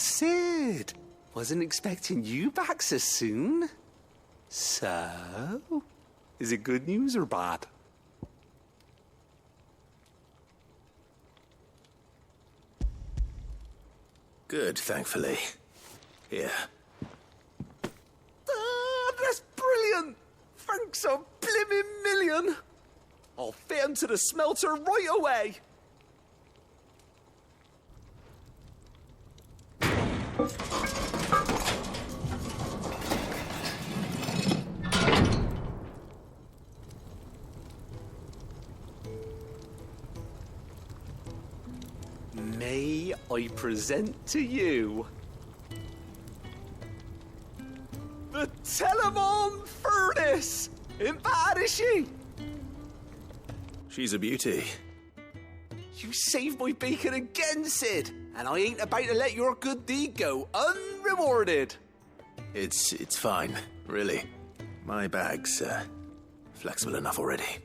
Sid. Wasn't expecting you back so soon. So, is it good news or bad? Good, thankfully. Here. That's brilliant! Thanks a blimmin' million! I'll fit 'em to the smelter right away! May I present to you the Telemon Furnace! Ain't bad, is she? She's a beauty. You saved my bacon again, Sid, and I ain't about to let your good deed go unrewarded. It's fine, really. My bag's flexible enough already.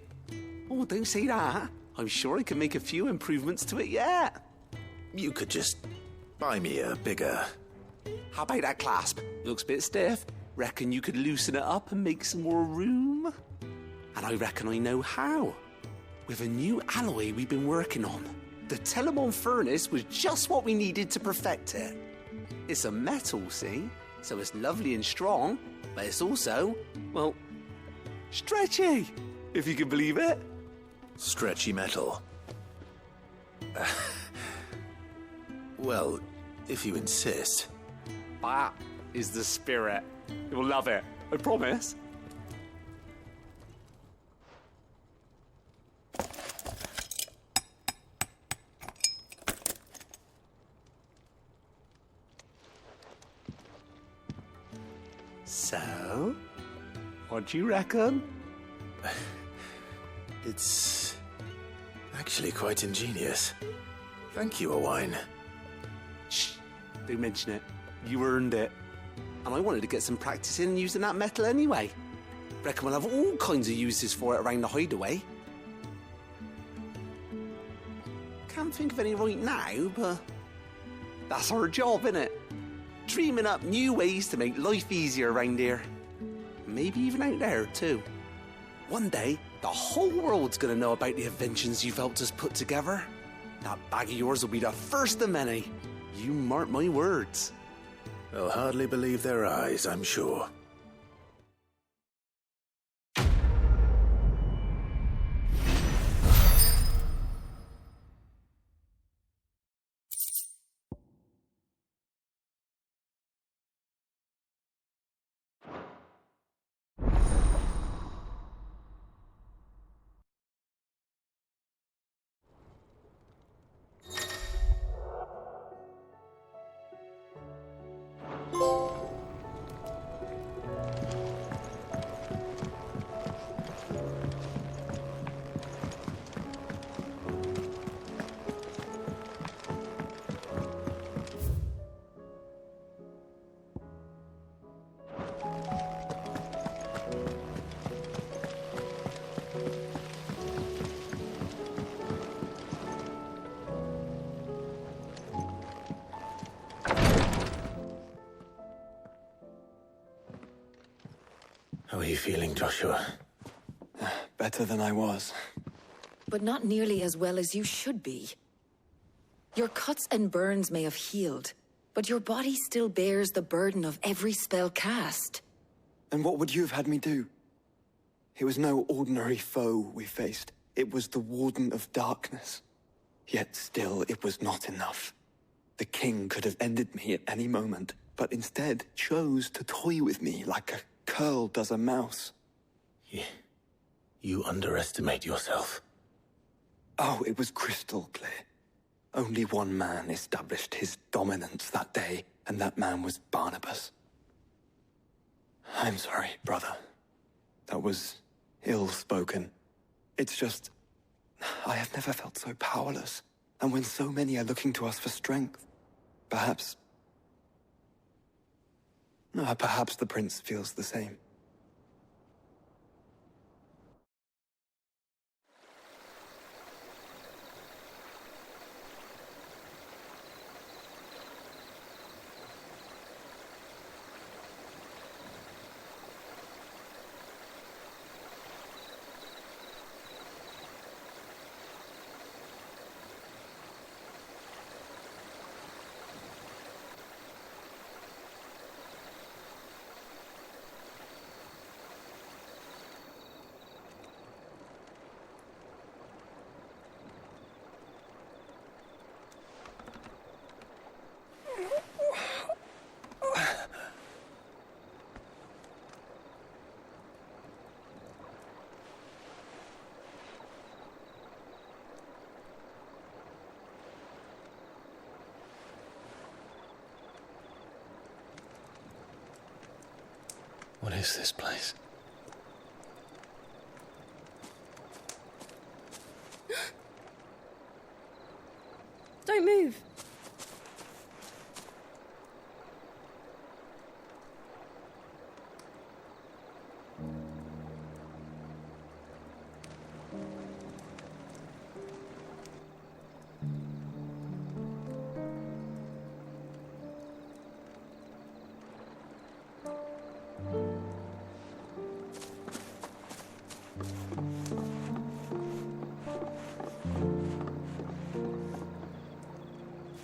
Oh, don't say that. I'm sure I can make a few improvements to it yet. You could just buy me a bigger... How about that clasp? It looks a bit stiff. Reckon you could loosen it up and make some more room? And I reckon I know how. With a new alloy we've been working on. The Telemon Furnace was just what we needed to perfect it. It's a metal, see? So it's lovely and strong, but it's also, well, stretchy, if you can believe it. Stretchy metal. Well, if you insist. That is the spirit. You'll love it, I promise. So, what do you reckon? It's actually quite ingenious. Thank you, Owain. Shh, don't mention it. You earned it. And I wanted to get some practice in using that metal anyway. Reckon we'll have all kinds of uses for it around the hideaway. Can't think of any right now, but that's our job, innit? Dreaming up new ways to make life easier around here. Maybe even out there, too. One day, the whole world's gonna know about the inventions you've helped us put together. That bag of yours will be the first of many. You mark my words. They'll hardly believe their eyes, I'm sure. How are you feeling, Joshua? Better than I was. But not nearly as well as you should be. Your cuts and burns may have healed, but your body still bears the burden of every spell cast. And what would you have had me do? It was no ordinary foe we faced. It was the Warden of Darkness. Yet still, it was not enough. The king could have ended me at any moment, but instead chose to toy with me like a curl does a mouse. You underestimate yourself. Oh, it was crystal clear. Only one man established his dominance that day, and that man was Barnabas. I'm sorry, brother. That was ill-spoken. It's just, I have never felt so powerless. And when so many are looking to us for strength, perhaps the prince feels the same. is this place? Don't move.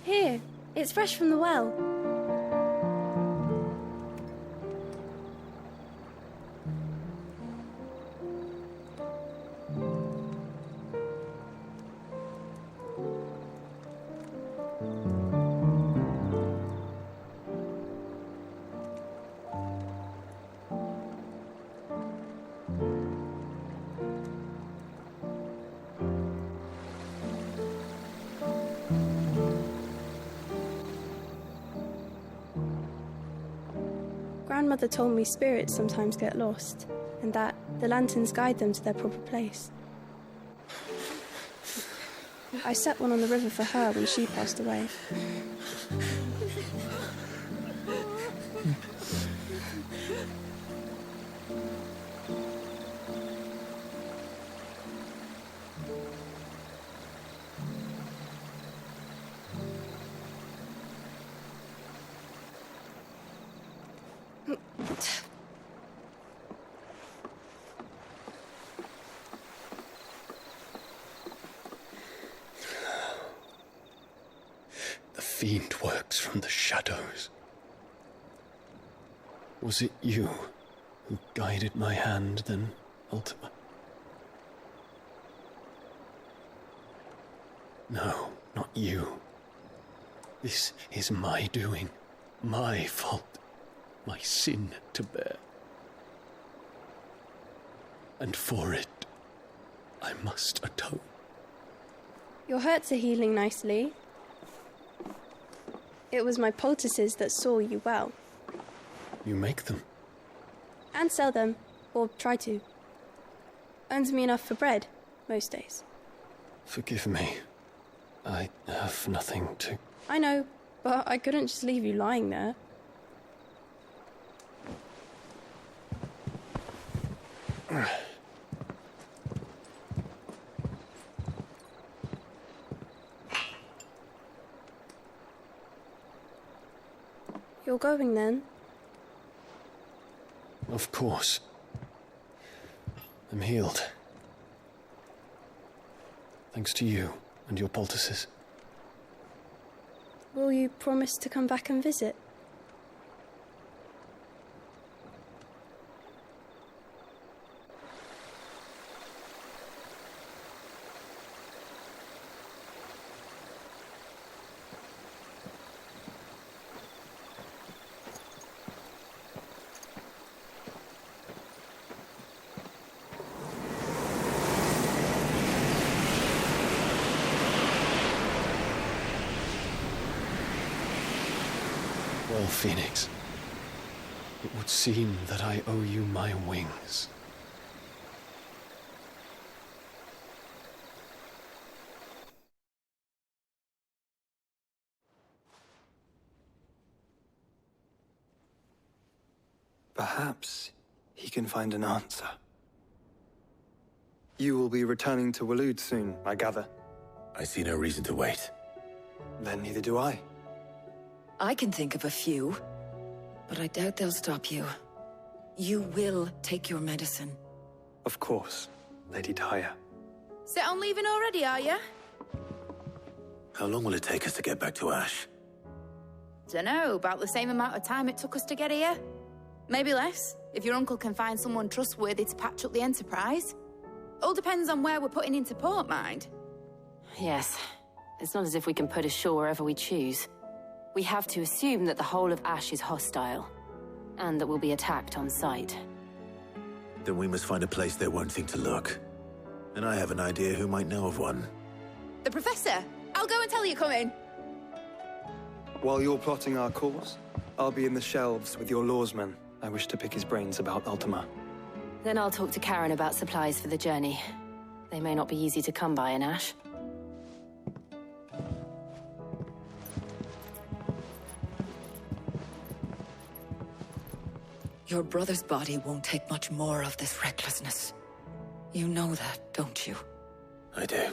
Here, it's fresh from the well. Grandmother told me spirits sometimes get lost, and that the lanterns guide them to their proper place. I set one on the river for her when she passed away. The fiend works from the shadows. Was it you who guided my hand, then, Ultima? No, not you. This is my doing, my fault, my sin to bear. And for it, I must atone. Your hurts are healing nicely. It was my poultices that saw you well. You make them? And sell them, or try to. Earns me enough for bread, most days. Forgive me. I have nothing to... I know, but I couldn't just leave you lying there. You're going then? Of course. I'm healed. Thanks to you and your poultices. Will you promise to come back and visit? Well, Phoenix, it would seem that I owe you my wings. Perhaps he can find an answer. You will be returning to Waloed soon, I gather. I see no reason to wait. Then neither do I. I can think of a few, but I doubt they'll stop you. You will take your medicine. Of course, Lady Tyre. Set on leaving already, are you? How long will it take us to get back to Ash? Dunno, about the same amount of time it took us to get here. Maybe less, if your uncle can find someone trustworthy to patch up the Enterprise. All depends on where we're putting into port, mind. Yes. It's not as if we can put ashore wherever we choose. We have to assume that the whole of Ash is hostile, and that we'll be attacked on sight. Then we must find a place they won't think to look. And I have an idea who might know of one. The Professor! I'll go and tell you coming. While you're plotting our course, I'll be in the shelves with your lawsmen. I wish to pick his brains about Ultima. Then I'll talk to Karen about supplies for the journey. They may not be easy to come by in Ash. Your brother's body won't take much more of this recklessness. You know that, don't you? I do.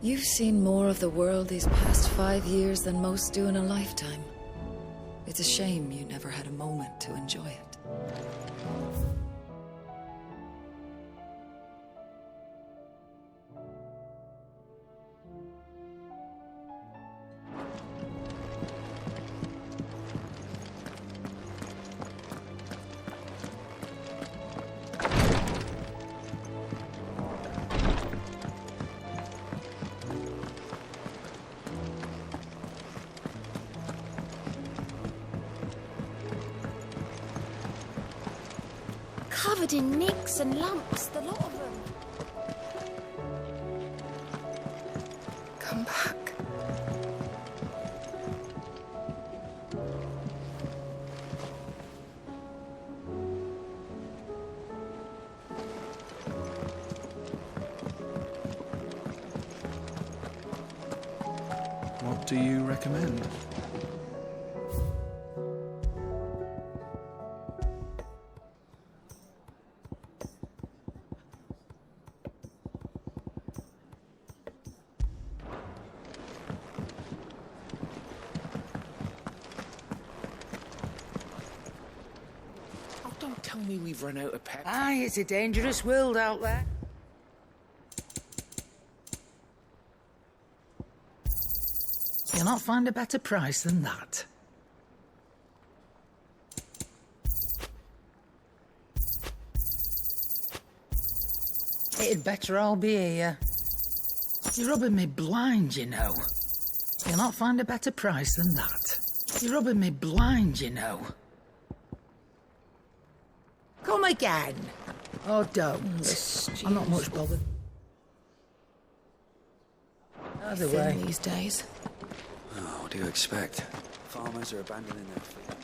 You've seen more of the world these past 5 years than most do in a lifetime. It's a shame you never had a moment to enjoy it. Covered in nicks and lumps, the lot of them. Come back. What do you recommend? Don't tell me we've run out of pep. Aye, it's a dangerous world out there. You'll not find a better price than that. It'd better all be here. You're rubbing me blind, you know. You'll not find a better price than that. You're rubbing me blind, you know. Come again. Oh, don't. I'm not much bothered. Either way. These days. Oh, what do you expect? Farmers are abandoning their fields.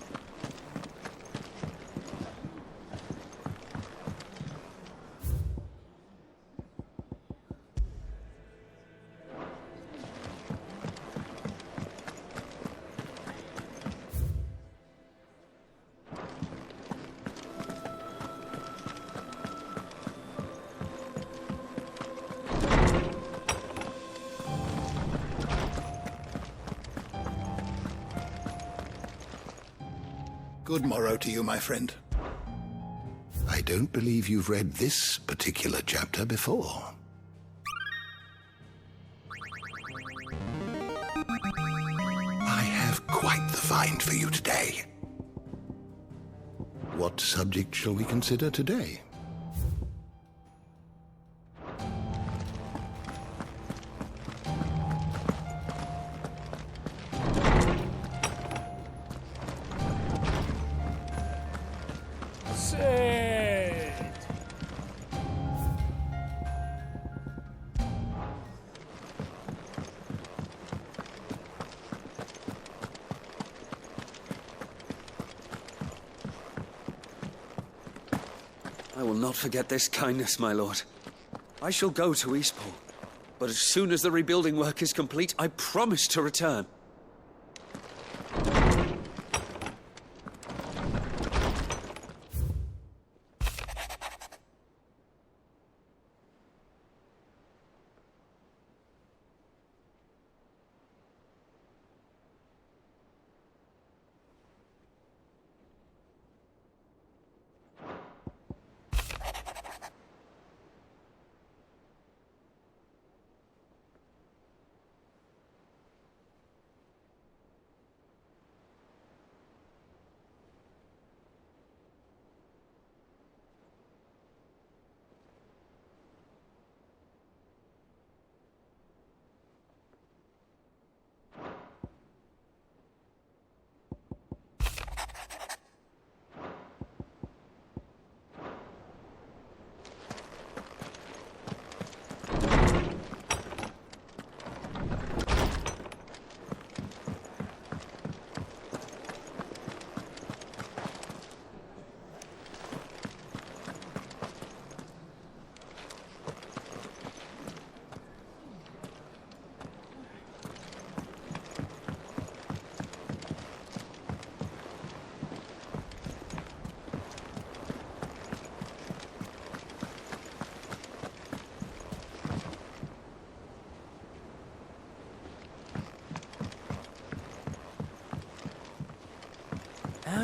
Good morrow to you, my friend. I don't believe you've read this particular chapter before. I have quite the find for you today. What subject shall we consider today? I will not forget this kindness, my lord. I shall go to Eastport, but as soon as the rebuilding work is complete, I promise to return.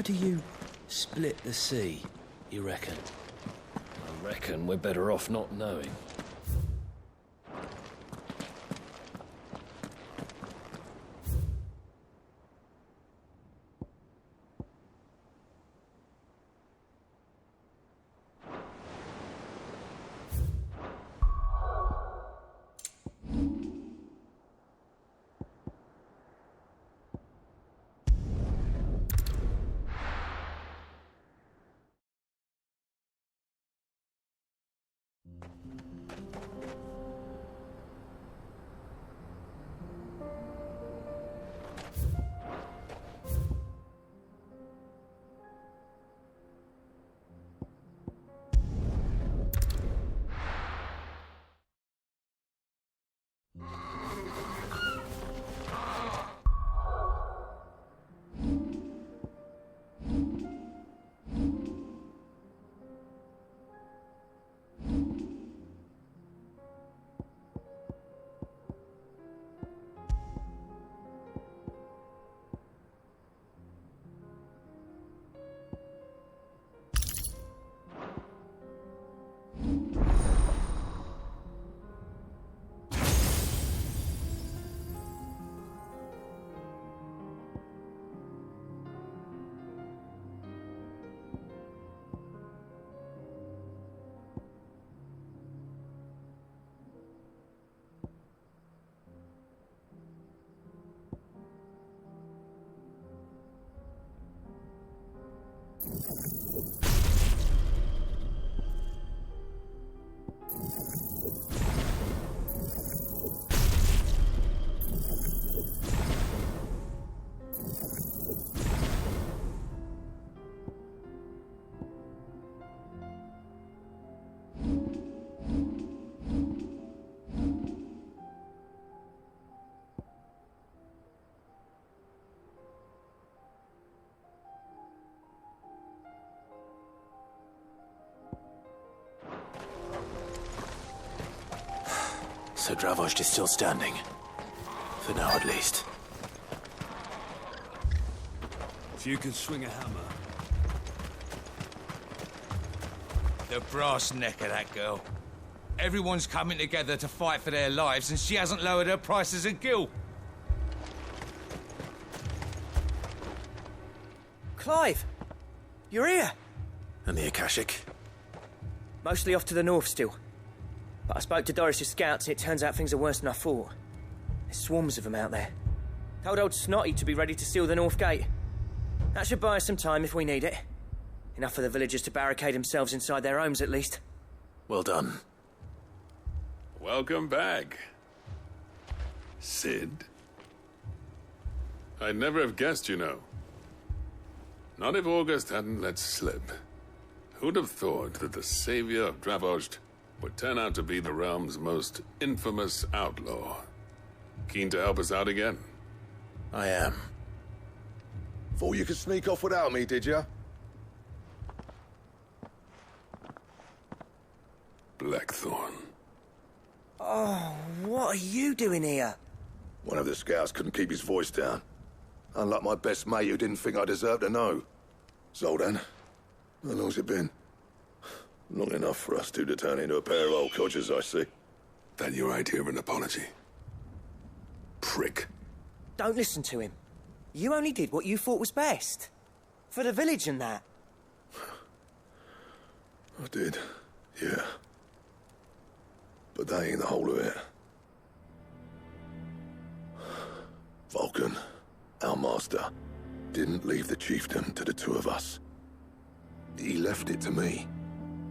How do you split the sea, you reckon? I reckon we're better off not knowing. So Dravost is still standing. For now, at least. If you can swing a hammer. The brass neck of that girl. Everyone's coming together to fight for their lives, and she hasn't lowered her prices a gill. Clive! You're here! And the Akashic? Mostly off to the north still. But I spoke to Doris's scouts, and it turns out things are worse than I thought. There's swarms of them out there. Told old Snotty to be ready to seal the north gate. That should buy us some time if we need it. Enough for the villagers to barricade themselves inside their homes, at least. Well done. Welcome back, Sid. I'd never have guessed, you know. Not if August hadn't let slip. Who'd have thought that the savior of Dravost would turn out to be the realm's most infamous outlaw? Keen to help us out again? I am. Thought you could sneak off without me, did ya? Blackthorn. Oh, what are you doing here? One of the scouts couldn't keep his voice down. Unlike my best mate who didn't think I deserved to know. Zoldan, how long's it been? Long enough for us two to turn into a pair of old codgers, I see. That your idea of an apology? Prick. Don't listen to him. You only did what you thought was best. For the village and that. I did, yeah. But that ain't the whole of it. Vulcan, our master, didn't leave the chiefdom to the two of us. He left it to me.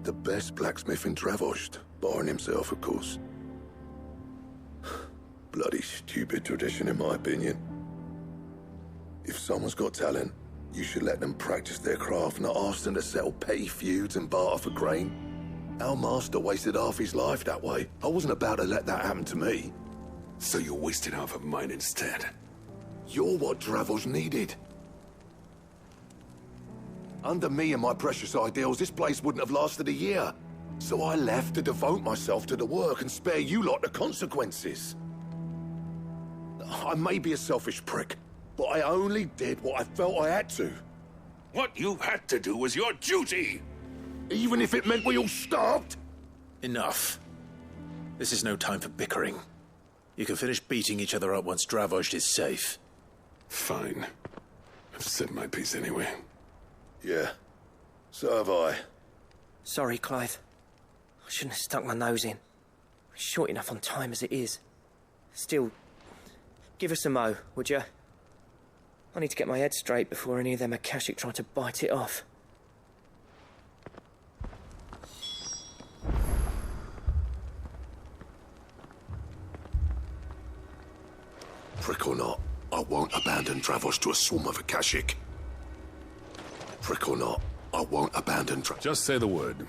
The best blacksmith in Dravost, barring himself, of course. Bloody stupid tradition, in my opinion. If someone's got talent, you should let them practice their craft, not ask them to settle petty feuds and barter for grain. Our master wasted half his life that way. I wasn't about to let that happen to me. So you wasted half of mine instead? You're what Dravost needed. Under me and my precious ideals, this place wouldn't have lasted a year. So I left to devote myself to the work and spare you lot the consequences. I may be a selfish prick, but I only did what I felt I had to. What you had to do was your duty! Even if it meant we all starved? Enough. This is no time for bickering. You can finish beating each other up once Dravozd is safe. Fine. I've said my piece anyway. Yeah. So have I. Sorry, Clive. I shouldn't have stuck my nose in. We're short enough on time as it is. Still, give us a mo, would you? I need to get my head straight before any of them Akashic try to bite it off. Prick or not, I won't abandon Dravozd to a swarm of Akashic. Prick or not, I won't abandon Just say the word.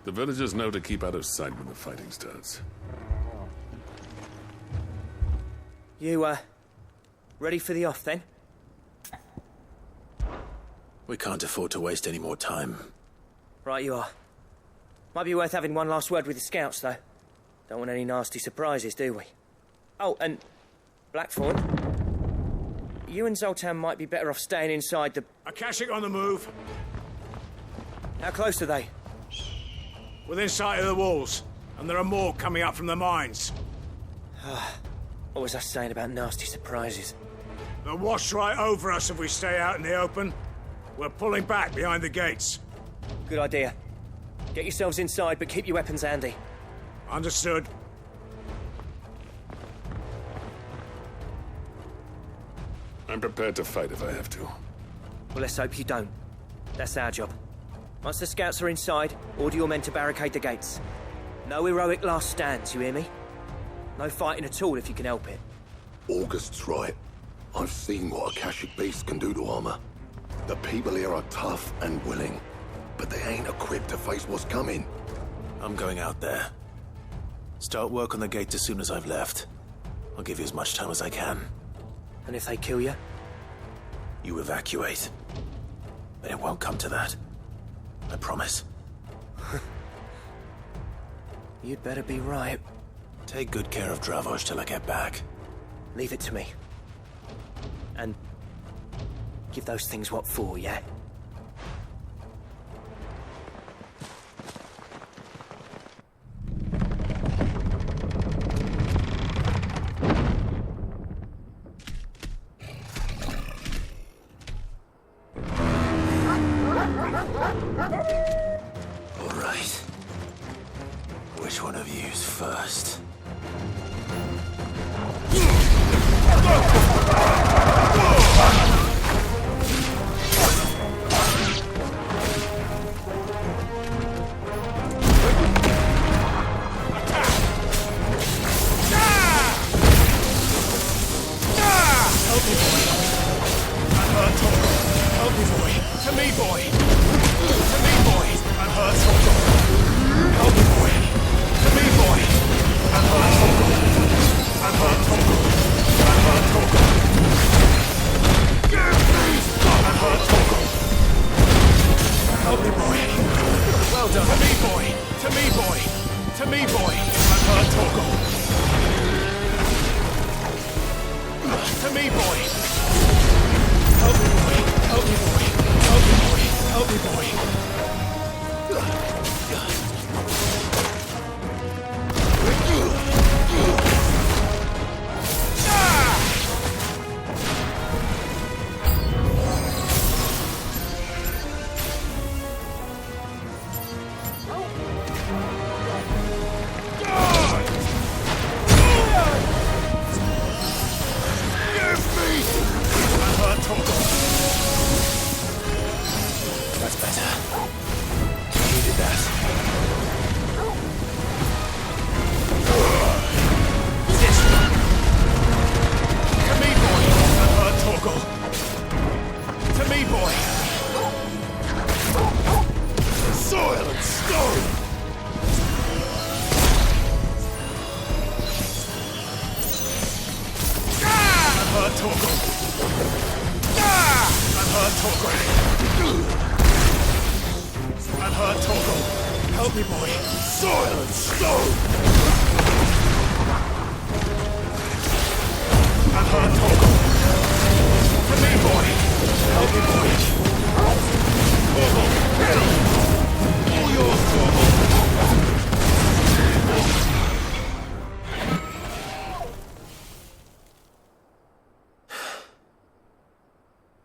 The villagers know to keep out of sight when the fighting starts. You, ready for the off, then? We can't afford to waste any more time. Right you are. Might be worth having one last word with the scouts, though. Don't want any nasty surprises, do we? Oh, and Blackthorn, you and Zoltan might be better off staying inside the... Akashic on the move. How close are they? Within sight of the walls, and there are more coming up from the mines. What was I saying about nasty surprises? They'll wash right over us if we stay out in the open. We're pulling back behind the gates. Good idea. Get yourselves inside, but keep your weapons handy. Understood. I'm prepared to fight if I have to. Well, let's hope you don't. That's our job. Once the scouts are inside, order your men to barricade the gates. No heroic last stands, you hear me? No fighting at all if you can help it. August's right. I've seen what Akashic beasts can do to armor. The people here are tough and willing, but they ain't equipped to face what's coming. I'm going out there. Start work on the gate as soon as I've left. I'll give you as much time as I can. And if they kill you? You evacuate. But it won't come to that. I promise. You'd better be right. Take good care of Dravozd till I get back. Leave it to me. And give those things what for, yeah? All right. Which one of you's first?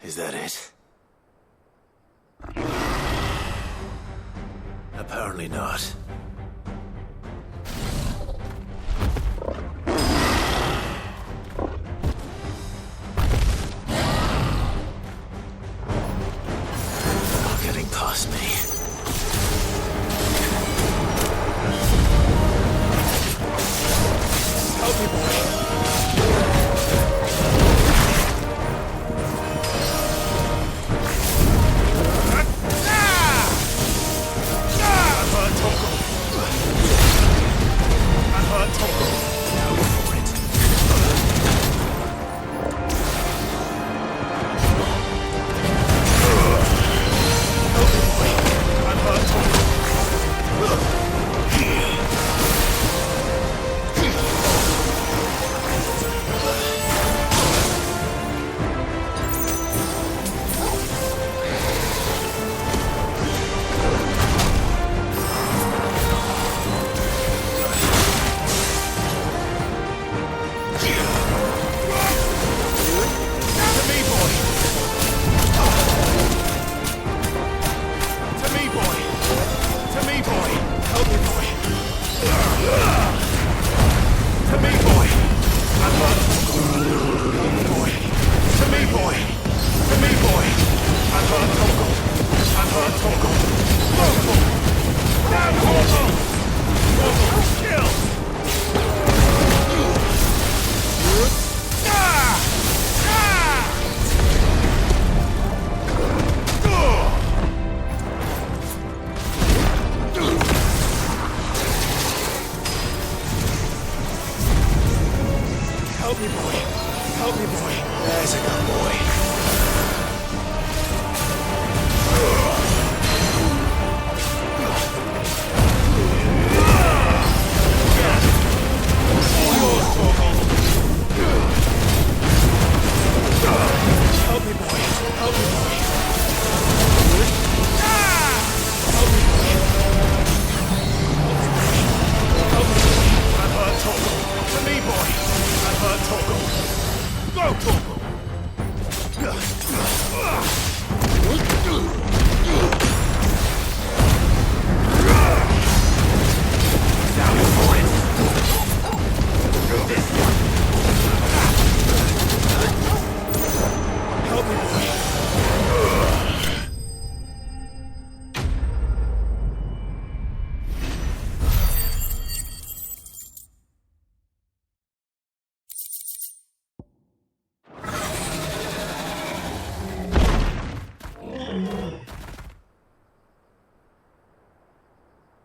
Is that it? Apparently not. Not getting past me. Help me, boy.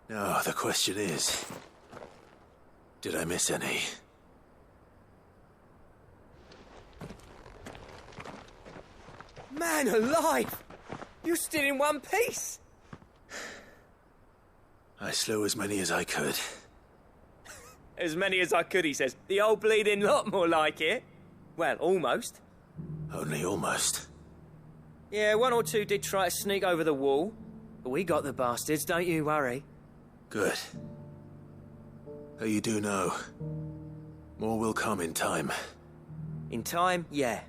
Now, the question is, did I miss any? Man alive! You're still in one piece! I slew as many as I could. As many as I could, he says. The old bleeding lot, more like it. Well, almost. Only almost. Yeah, one or two did try to sneak over the wall. But we got the bastards, don't you worry. Good. Though you do know, more will come in time. In time, yeah.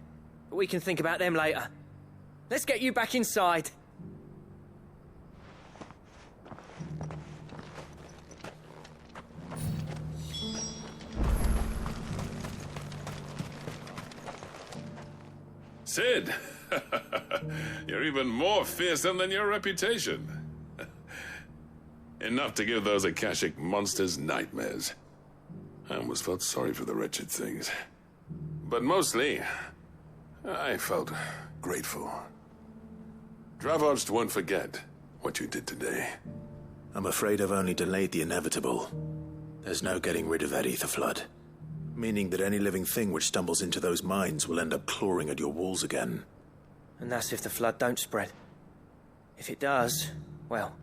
But we can think about them later. Let's get you back inside. Sid! You're even more fearsome than your reputation. Enough to give those Akashic monsters nightmares. I almost felt sorry for the wretched things. But mostly, I felt grateful. Dravoged won't forget what you did today. I'm afraid I've only delayed the inevitable. There's no getting rid of that ether flood. Meaning that any living thing which stumbles into those mines will end up clawing at your walls again. And that's if the flood don't spread. If it does, well,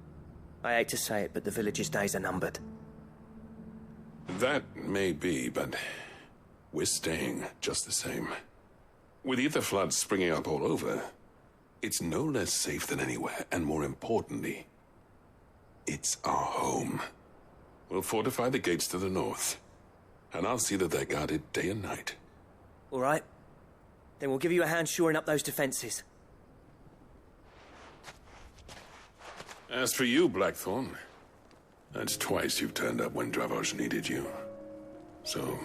I hate to say it, but the village's days are numbered. That may be, but we're staying just the same. With ether floods springing up all over, it's no less safe than anywhere, and more importantly, it's our home. We'll fortify the gates to the north, and I'll see that they're guarded day and night. All right. Then we'll give you a hand shoring up those defenses. As for you, Blackthorn, that's twice you've turned up when Dravos needed you. So,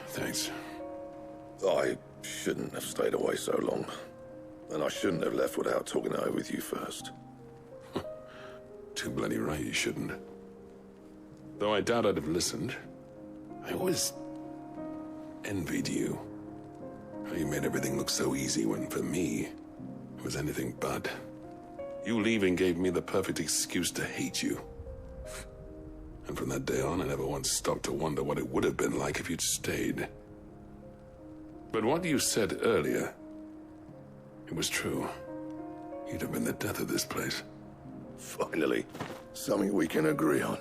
thanks. I shouldn't have stayed away so long. And I shouldn't have left without talking it over with you first. Too bloody right you shouldn't. Though I doubt I'd have listened. I always envied you. How you made everything look so easy when, for me, it was anything but. You leaving gave me the perfect excuse to hate you. And from that day on, I never once stopped to wonder what it would have been like if you'd stayed. But what you said earlier, it was true. You'd have been the death of this place. Finally, something we can agree on.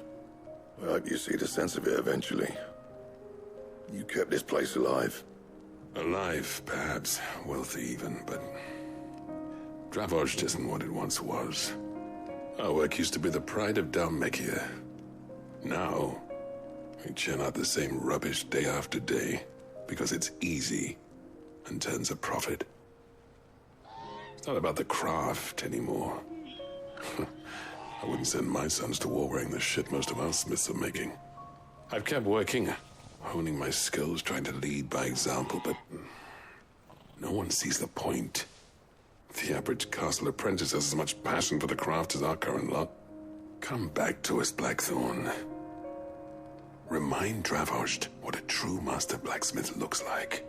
I hope you see the sense of it eventually. You kept this place alive. Alive, perhaps. Wealthy even, but Dravos isn't what it once was. Our work used to be the pride of Dalmekia. Now, we churn out the same rubbish day after day because it's easy and turns a profit. It's not about the craft anymore. I wouldn't send my sons to war wearing the shit most of our smiths are making. I've kept working, honing my skills, trying to lead by example, but no one sees the point. The average castle apprentice has as much passion for the craft as our current lot. Come back to us, Blackthorn. Remind Dravos what a true master blacksmith looks like.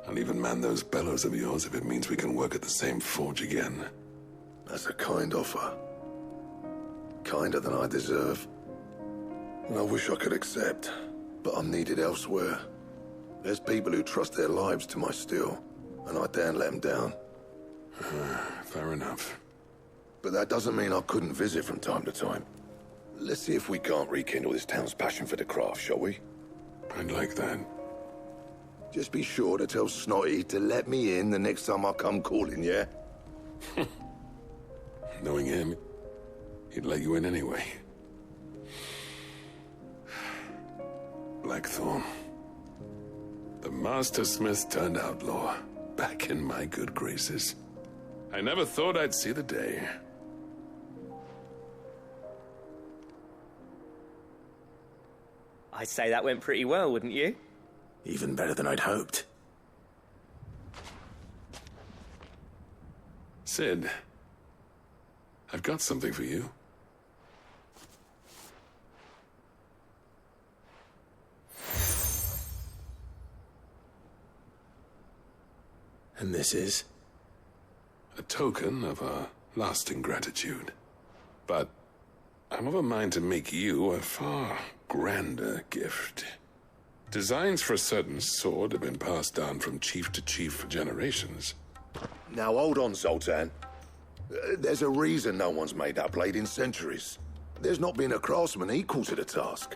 I'll even man those bellows of yours if it means we can work at the same forge again. That's a kind offer. Kinder than I deserve. And I wish I could accept, but I'm needed elsewhere. There's people who trust their lives to my steel, and I daren't let them down. Fair enough. But that doesn't mean I couldn't visit from time to time. Let's see if we can't rekindle this town's passion for the craft, shall we? I'd like that. Just be sure to tell Snotty to let me in the next time I come calling, yeah? Knowing him, he'd let you in anyway. Blackthorn. The Master Smith turned outlaw, back in my good graces. I never thought I'd see the day. I'd say that went pretty well, wouldn't you? Even better than I'd hoped. Sid, I've got something for you. And this is? A token of our lasting gratitude. But I'm of a mind to make you a far grander gift. Designs for a certain sword have been passed down from chief to chief for generations. Now hold on, Zoltan. There's a reason no one's made that blade in centuries. There's not been a craftsman equal to the task.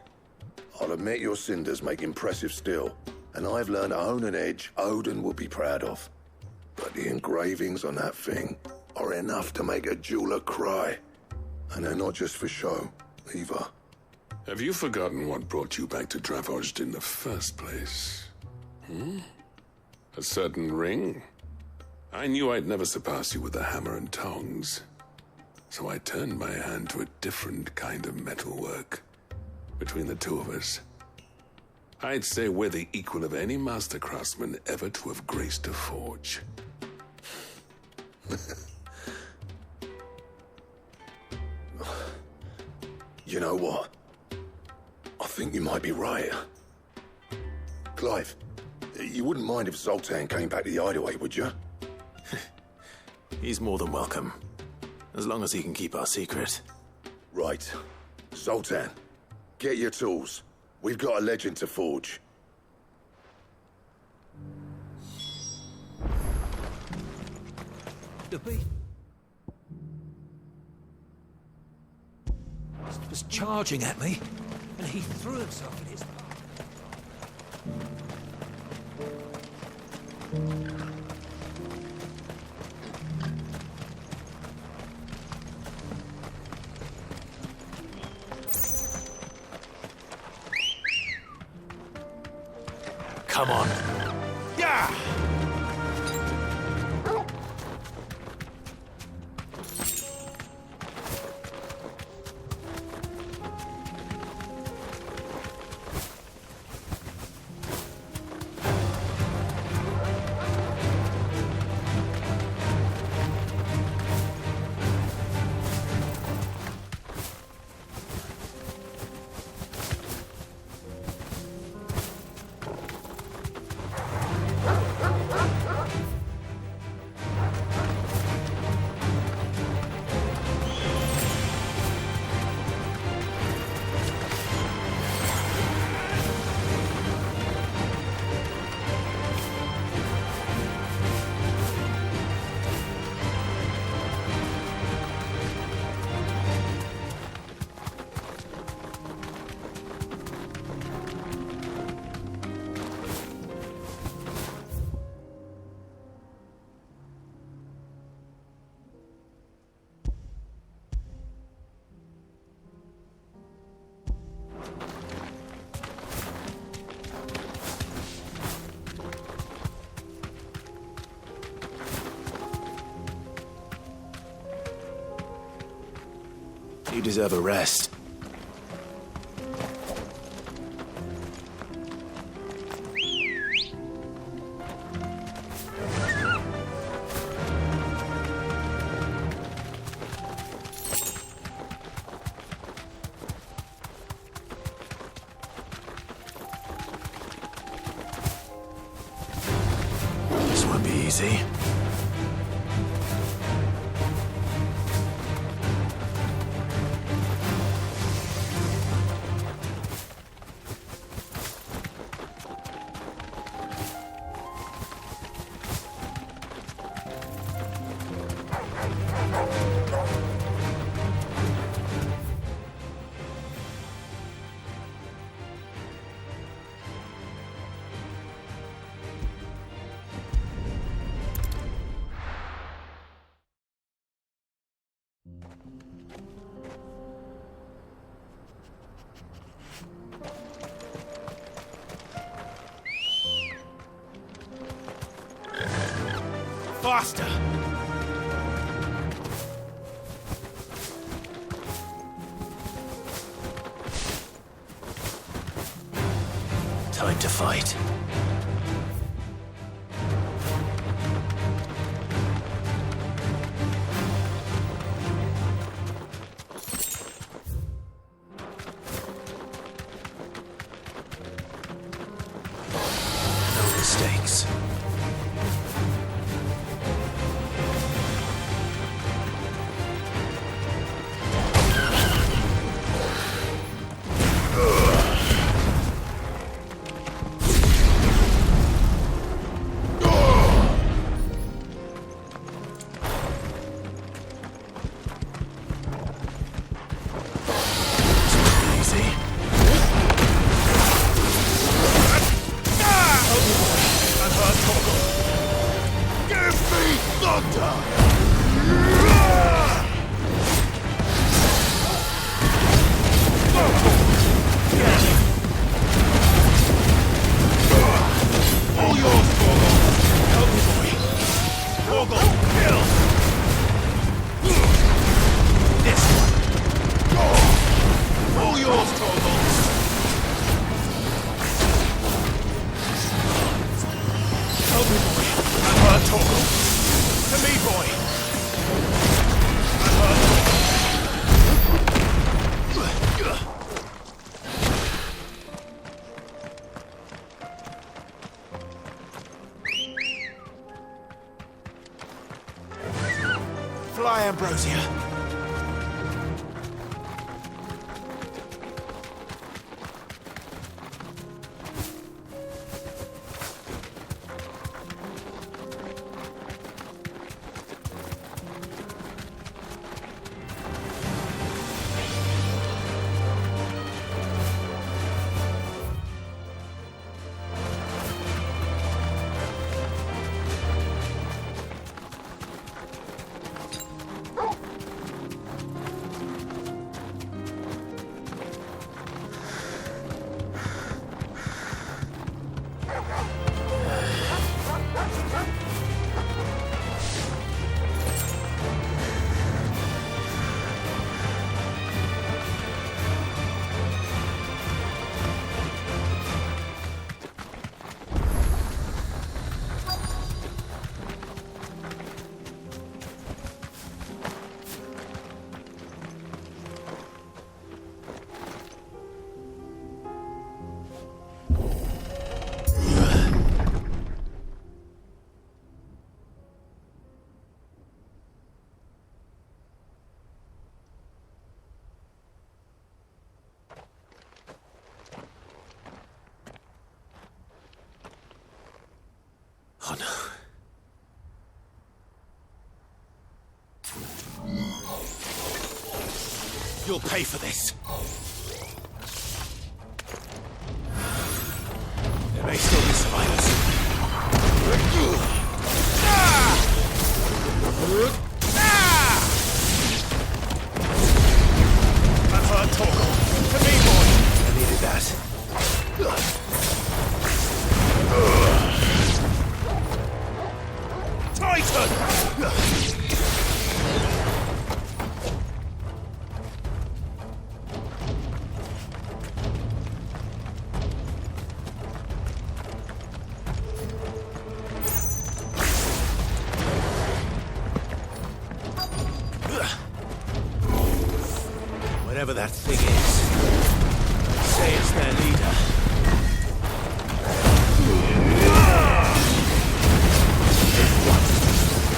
I'll admit your cinders make impressive steel, and I've learned to hone an edge Odin will be proud of. But the engravings on that thing are enough to make a jeweler cry. And they're not just for show, either. Have you forgotten what brought you back to Dravos in the first place? A certain ring? I knew I'd never surpass you with the hammer and tongs. So I turned my hand to a different kind of metalwork. Between the two of us, I'd say we're the equal of any master craftsman ever to have graced a forge. You know what? I think you might be right. Clive, you wouldn't mind if Zoltan came back to the hideaway, would you? He's more than welcome. As long as he can keep our secret. Right. Zoltan, get your tools. We've got a legend to forge. The beast was charging at me, and he threw himself in his path. Come on. Yeah! You deserve a rest. This won't be easy. Faster! Time to fight. No mistakes. Fly, Ambrosia. Oh no. You'll pay for this. There may still be survivors. I've heard talk. To me, boy. I needed that. Titan! Whatever that thing is, say it's their leader.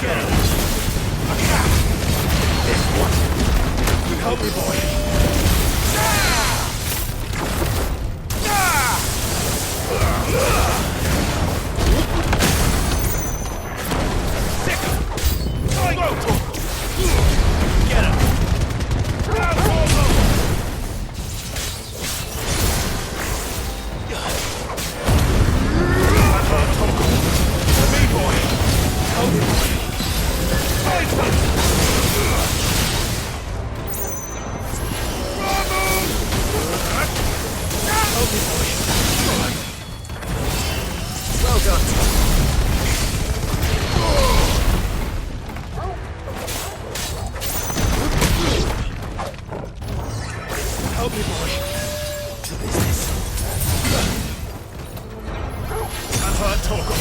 Get him! Help me, boy! Get him! Well done. Help me, boy. To business. I've heard talk of...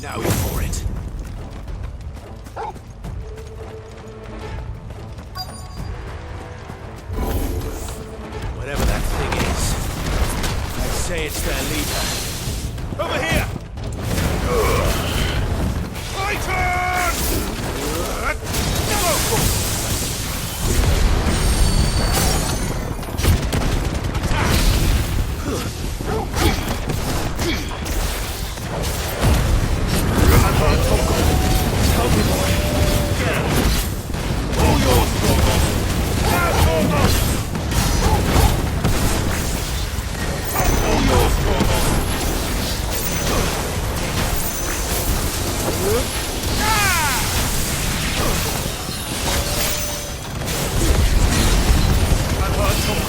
Now you're for it. Whatever that thing is, I'd say it's their leader. Over here! Titan! Help me, boy. Get him. All yours, Gorgon. Now, Gorgon. All yours, Gorgon. I've heard talk.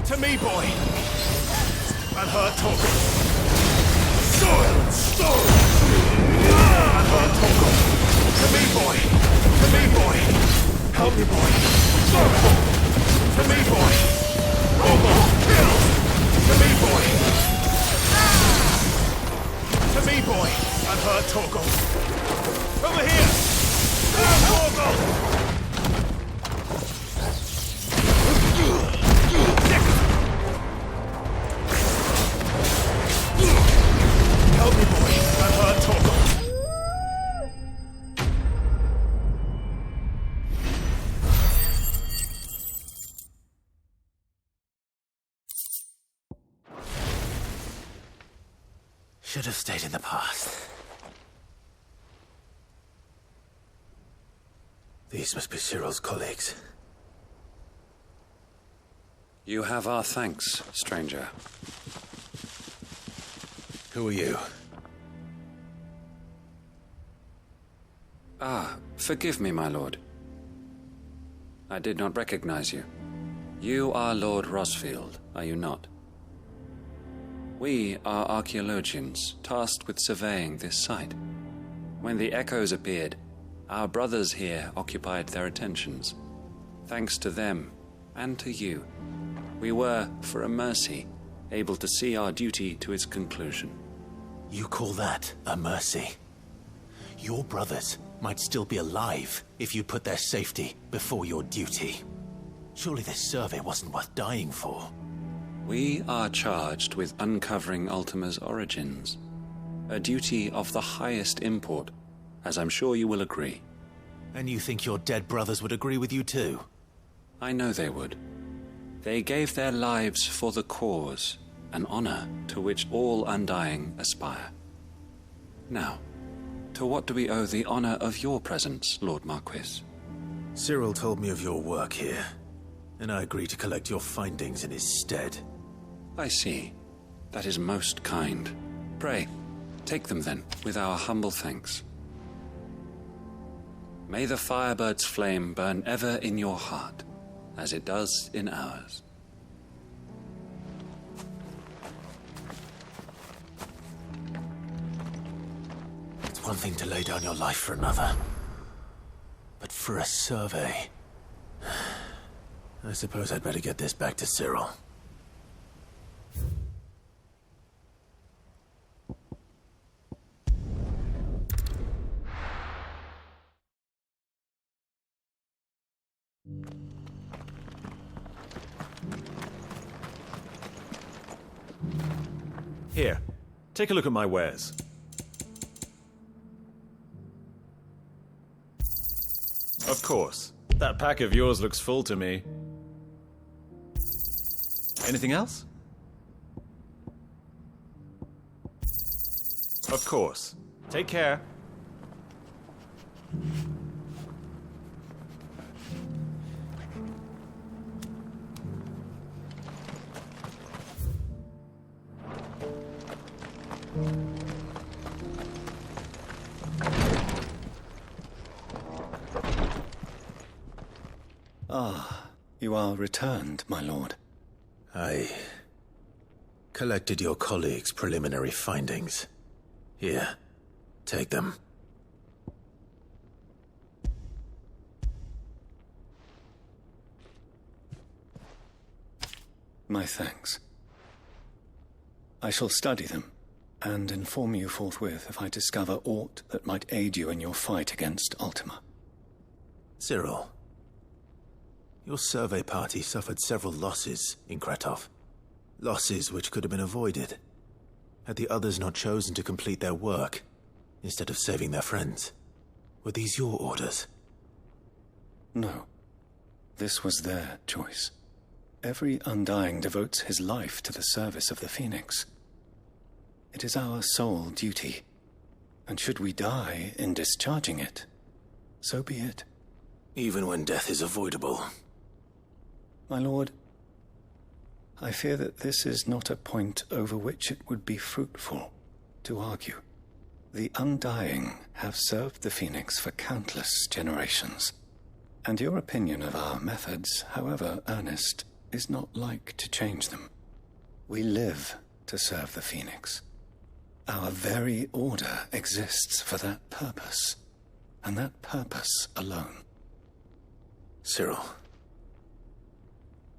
To me, boy. I've heard talk. Soil and stone. I've heard talk. To me, boy. To me, boy. Help me, boy. To me, boy. Almost killed. To me, boy. To me, boy. I've heard talk. Over here. Now, Torgal. Help me, boy. I've heard talk. Should have stayed in the past. These must be Cyril's colleagues. You have our thanks, stranger. Who are you? Ah, forgive me, my lord. I did not recognize you. You are Lord Rosfield, are you not? We are archaeologians, tasked with surveying this site. When the echoes appeared, Our brothers here occupied their attentions. Thanks to them, and to you, we were, for a mercy, able to see our duty to its conclusion. You call that a mercy? Your brothers might still be alive if you put their safety before your duty. Surely this survey wasn't worth dying for. We are charged with uncovering Ultima's origins. A duty of the highest import, as I'm sure you will agree. And you think your dead brothers would agree with you too? I know they would. They gave their lives for the cause, an honor to which all Undying aspire. Now, to what do we owe the honor of your presence, Lord Marquis? Cyril told me of your work here, and I agree to collect your findings in his stead. I see. That is most kind. Pray, take them then, with our humble thanks. May the Firebird's flame burn ever in your heart, as it does in ours. It's one thing to lay down your life for another, but for a survey... I suppose I'd better get this back to Cyril. Here, take a look at my wares. Of course. That pack of yours looks full to me. Anything else? Of course. Take care. Ah, you are returned, my lord. I collected your colleagues' preliminary findings. Here, take them. My thanks. I shall study them, and inform you forthwith if I discover aught that might aid you in your fight against Ultima. Cyril, your survey party suffered several losses in Kretov. Losses which could have been avoided, had the others not chosen to complete their work, instead of saving their friends. Were these your orders? No. This was their choice. Every Undying devotes his life to the service of the Phoenix. It is our sole duty, and should we die in discharging it, so be it. Even when death is avoidable. My lord, I fear that this is not a point over which it would be fruitful to argue. The Undying have served the Phoenix for countless generations, and your opinion of our methods, however earnest, is not like to change them. We live to serve the Phoenix. Our very order exists for that purpose, and that purpose alone. Cyril,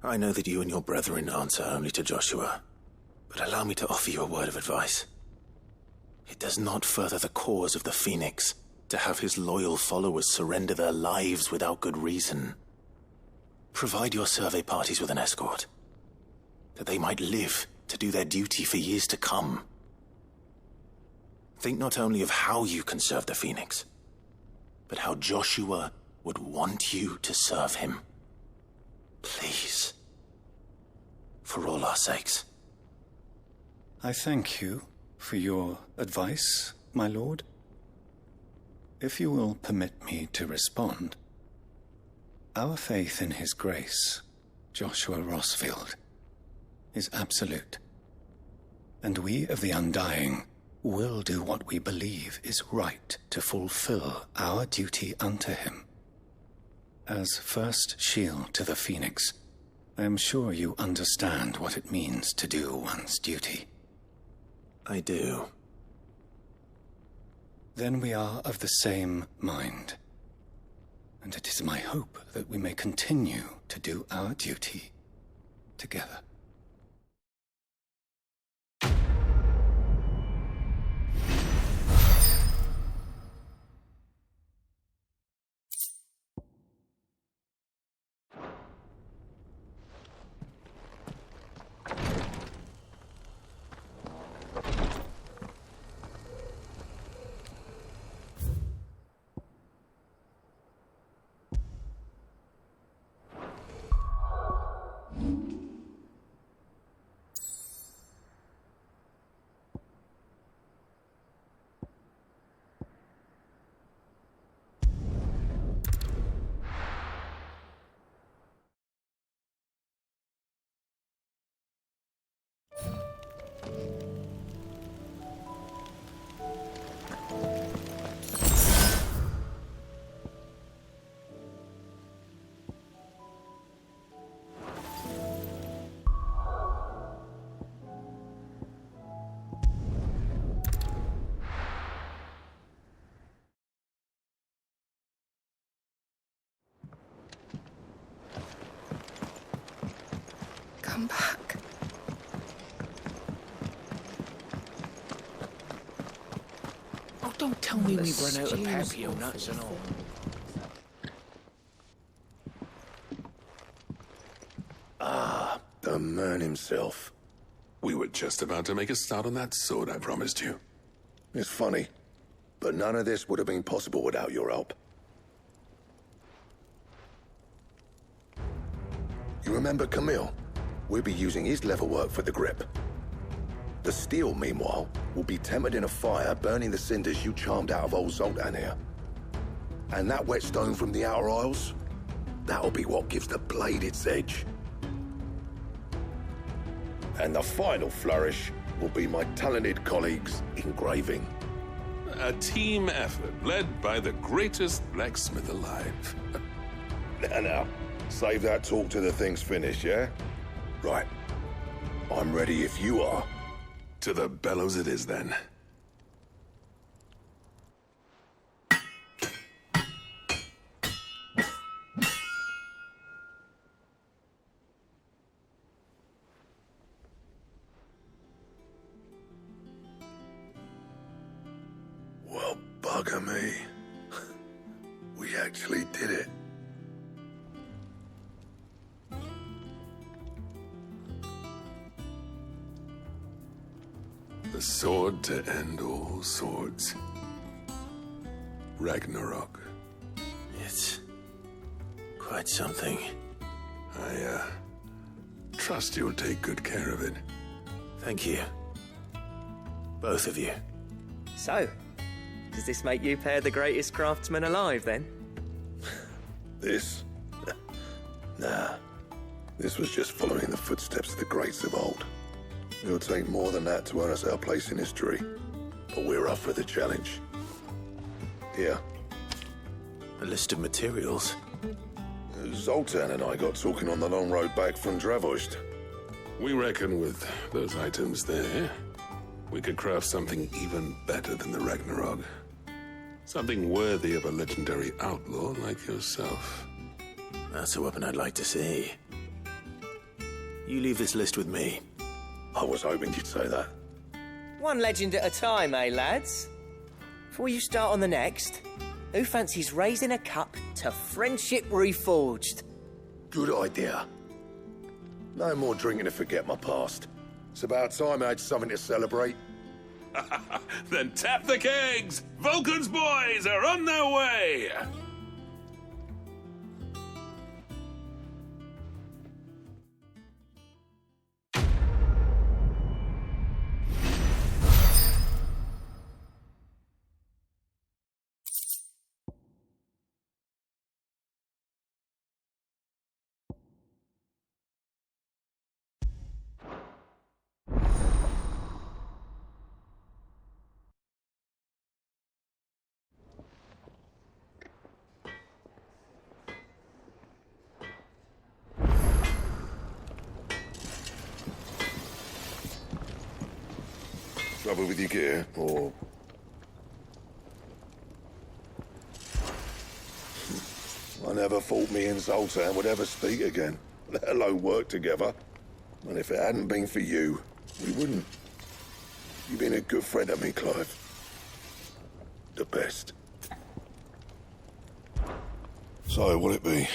I know that you and your brethren answer only to Joshua, but allow me to offer you a word of advice. It does not further the cause of the Phoenix to have his loyal followers surrender their lives without good reason. Provide your survey parties with an escort, that they might live to do their duty for years to come. Think not only of how you can serve the Phoenix, but how Joshua would want you to serve him. Please. For all our sakes. I thank you for your advice, my lord. If you will permit me to respond, our faith in his grace, Joshua Rossfield, is absolute. And we of the Undying will do what we believe is right to fulfill our duty unto him. As first shield to the Phoenix, I am sure you understand what it means to do one's duty. I do. Then we are of the same mind. And it is my hope that we may continue to do our duty together. Come back. Oh, don't tell me we've run out of Papio nuts and all. Ah, the man himself. We were just about to make a start on that sword I promised you. It's funny, but none of this would have been possible without your help. You remember Camille? We'll be using his leather work for the grip. The steel, meanwhile, will be tempered in a fire, burning the cinders you charmed out of old Zoltan here. And that whetstone from the Outer Isles, that'll be what gives the blade its edge. And the final flourish will be my talented colleagues' engraving. A team effort led by the greatest blacksmith alive. Now, save that talk till the thing's finished, yeah? Right. I'm ready if you are. To the bellows it is, then. Well, bugger me. We actually did it. The sword to end all swords. Ragnarok. It's quite something. I trust you'll take good care of it. Thank you. Both of you. So, does this make you pair the greatest craftsmen alive, then? This? Nah. This was just following the footsteps of the greats of old. It'll take more than that to earn us our place in history. But we're up for the challenge. Here. A list of materials. Zoltan and I got talking on the long road back from Dravost. We reckon with those items there, we could craft something even better than the Ragnarok. Something worthy of a legendary outlaw like yourself. That's a weapon I'd like to see. You leave this list with me. I was hoping you'd say that. One legend at a time, eh, lads? Before you start on the next, who fancies raising a cup to friendship reforged? Good idea. No more drinking to forget my past. It's about time I had something to celebrate. Then tap the kegs! Vulcan's boys are on their way! Trouble with your gear, or... never thought me and Zoltan would ever speak again, let alone work together. And if it hadn't been for you, we wouldn't. You've been a good friend to me, Clive. The best. So, what'll it be?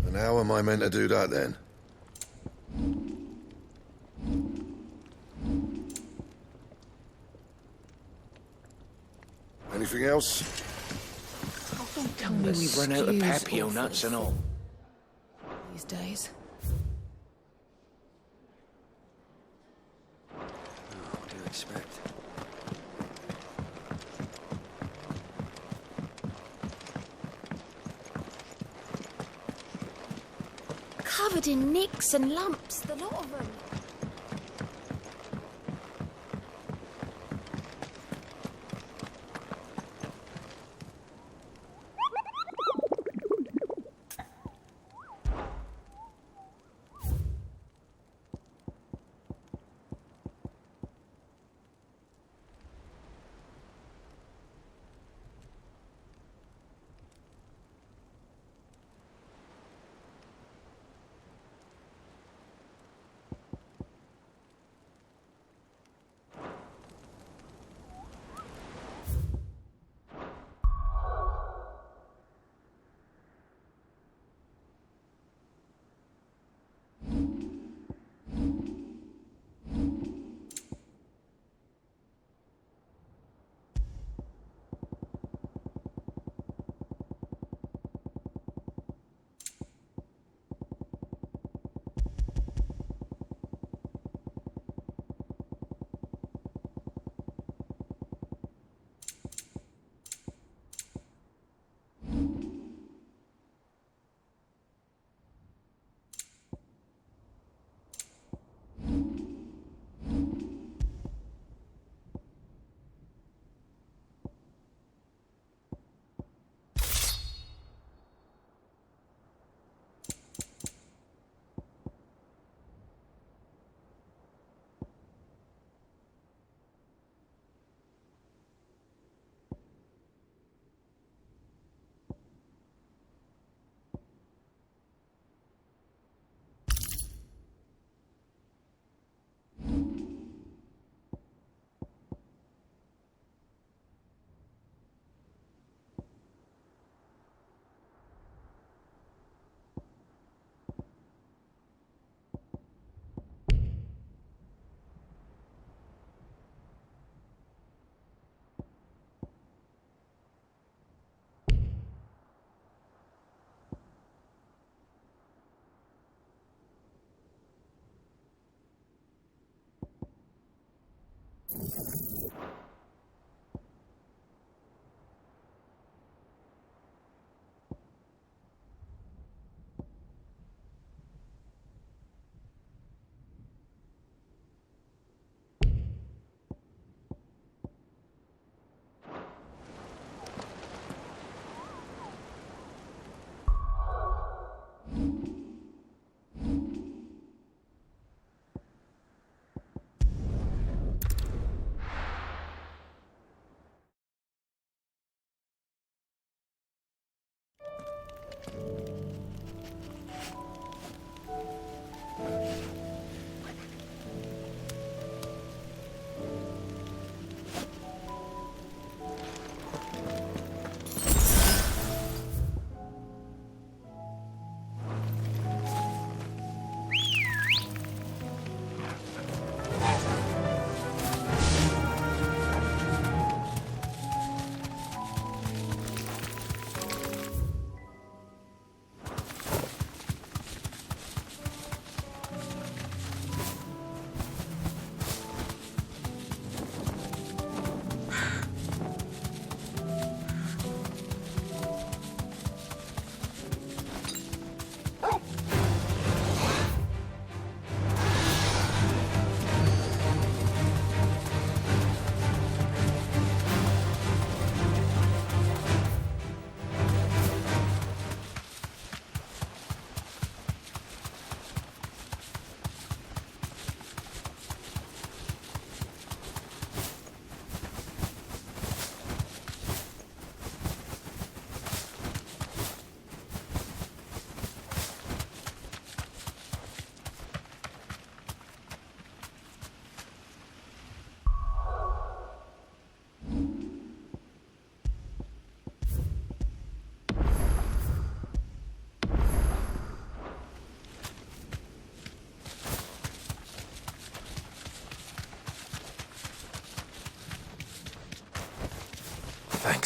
And how am I meant to do that, then? Anything else? Oh, don't tell me we've run out of excuse papio awful nuts and all. These days. What do you expect? Covered in nicks and lumps, the lot of them.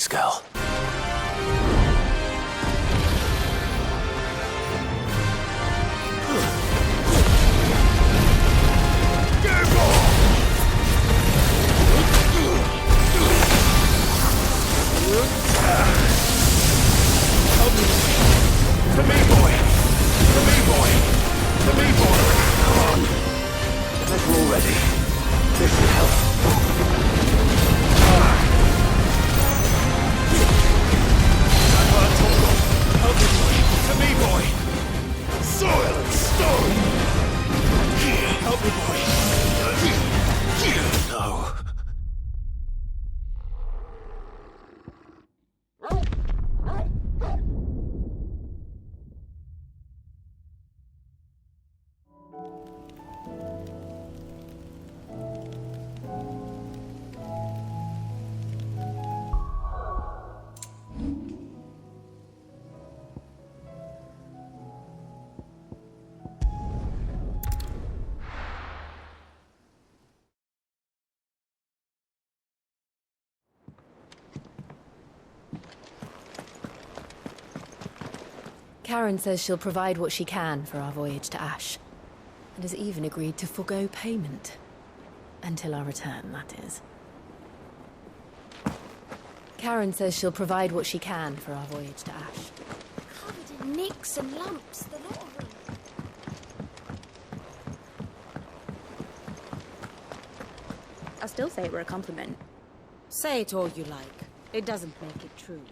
Thanks, girl. To me, boy! To me, boy! To me, boy! Come on! If we're all ready, this should help. To me, boy! Soil and stone! Help me, boy! No. Karen says she'll provide what she can for our voyage to Ash, and has even agreed to forgo payment. Until our return, that is. Karen says she'll provide what she can for our voyage to Ash. Covered in nicks and lumps, the lot of them. I still say it were a compliment. Say it all you like. It doesn't make it true.